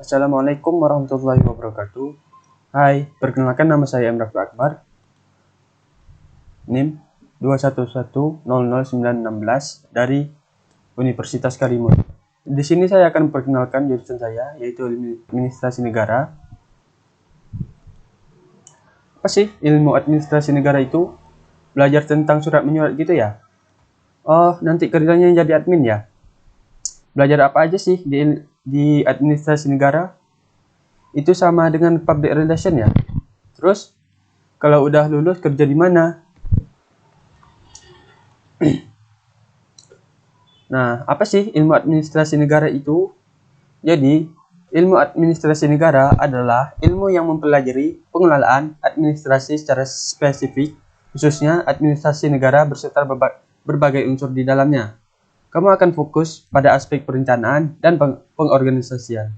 Assalamualaikum warahmatullahi wabarakatuh. Hai, perkenalkan nama saya Emraf Akbar. NIM 211000916 dari Universitas Karimun. Di sini saya akan memperkenalkan jurusan saya, yaitu Ilmu Administrasi Negara. Apa sih ilmu administrasi negara itu? Belajar tentang surat menyurat gitu ya? Oh, nanti kerjanya jadi admin ya? Belajar apa aja sih di administrasi negara? Itu sama dengan public relation ya? Terus, kalau udah lulus kerja di mana? Nah, apa sih ilmu administrasi negara itu? Jadi, ilmu administrasi negara adalah ilmu yang mempelajari pengelolaan administrasi secara spesifik, khususnya administrasi negara beserta berbagai unsur di dalamnya. Kamu akan fokus pada aspek perencanaan dan pengorganisasian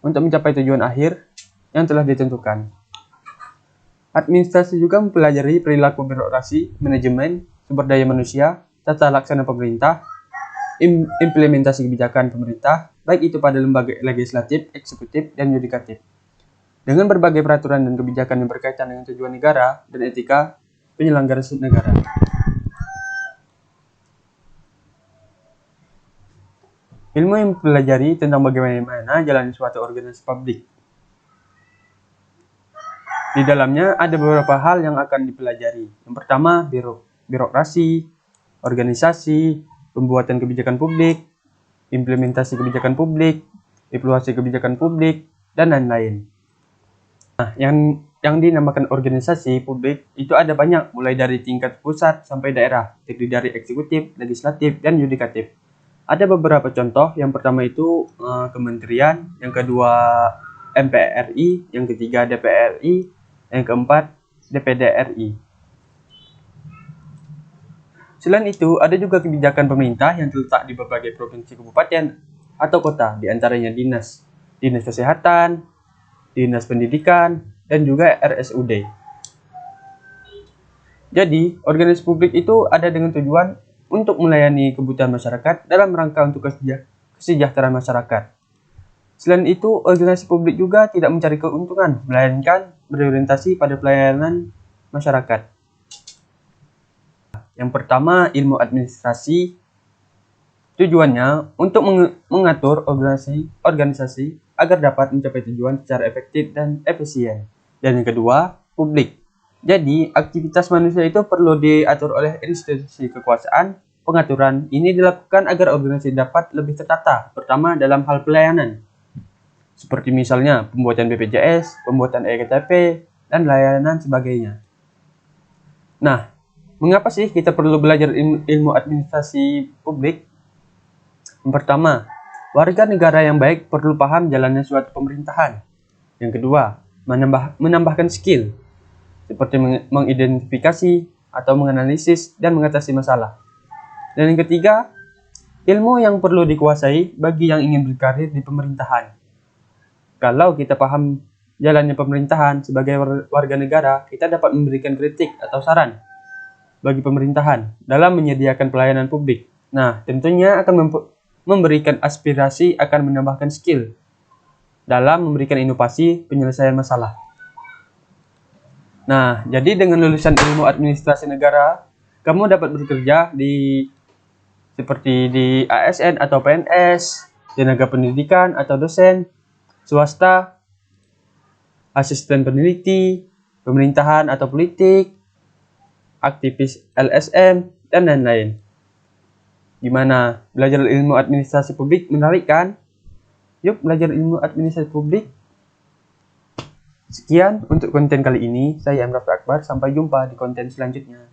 untuk mencapai tujuan akhir yang telah ditentukan. Administrasi juga mempelajari perilaku birokrasi, manajemen, sumber daya manusia, tata laksana pemerintah, implementasi kebijakan pemerintah, baik itu pada lembaga legislatif, eksekutif, dan yudikatif. Dengan berbagai peraturan dan kebijakan yang berkaitan dengan tujuan negara dan etika penyelenggara negara. Ilmu yang mempelajari tentang bagaimana jalannya suatu organisasi publik. Di dalamnya ada beberapa hal yang akan dipelajari. Yang pertama, birokrasi, organisasi, pembuatan kebijakan publik, implementasi kebijakan publik, evaluasi kebijakan publik, dan lain-lain. Nah, yang dinamakan organisasi publik itu ada banyak, mulai dari tingkat pusat sampai daerah, terdiri dari eksekutif, legislatif, dan yudikatif. Ada beberapa contoh. Yang pertama itu kementerian, yang kedua MPR RI, yang ketiga DPR RI, yang keempat DPD RI. Selain itu, ada juga kebijakan pemerintah yang terletak di berbagai provinsi, kabupaten, atau kota, diantaranya dinas kesehatan, dinas pendidikan, dan juga RSUD. Jadi, organisasi publik itu ada dengan tujuan untuk melayani kebutuhan masyarakat dalam rangka untuk kesejahteraan masyarakat. Selain itu, organisasi publik juga tidak mencari keuntungan, melainkan berorientasi pada pelayanan masyarakat. Yang pertama, ilmu administrasi. Tujuannya untuk mengatur organisasi agar dapat mencapai tujuan secara efektif dan efisien. Dan yang kedua, publik. Jadi, aktivitas manusia itu perlu diatur oleh institusi kekuasaan. Pengaturan ini dilakukan agar organisasi dapat lebih tertata, pertama dalam hal pelayanan, seperti misalnya pembuatan BPJS, pembuatan EKTP, dan layanan sebagainya. Nah, mengapa sih kita perlu belajar ilmu administrasi publik? Yang pertama, warga negara yang baik perlu paham jalannya suatu pemerintahan. Yang kedua, menambahkan skill, seperti mengidentifikasi atau menganalisis dan mengatasi masalah. Dan yang ketiga, ilmu yang perlu dikuasai bagi yang ingin berkarir di pemerintahan. Kalau kita paham jalannya pemerintahan sebagai warga negara, kita dapat memberikan kritik atau saran bagi pemerintahan dalam menyediakan pelayanan publik. Nah, tentunya akan memberikan aspirasi, akan menambahkan skill dalam memberikan inovasi penyelesaian masalah. Nah, jadi dengan lulusan ilmu administrasi negara, kamu dapat bekerja seperti di ASN atau PNS, tenaga pendidikan atau dosen, swasta, asisten peneliti, pemerintahan atau politik, aktivis LSM, dan lain-lain. Gimana? Belajar ilmu administrasi publik menarik kan? Yuk belajar ilmu administrasi publik. Sekian untuk konten kali ini. Saya Emraf Akbar. Sampai jumpa di konten selanjutnya.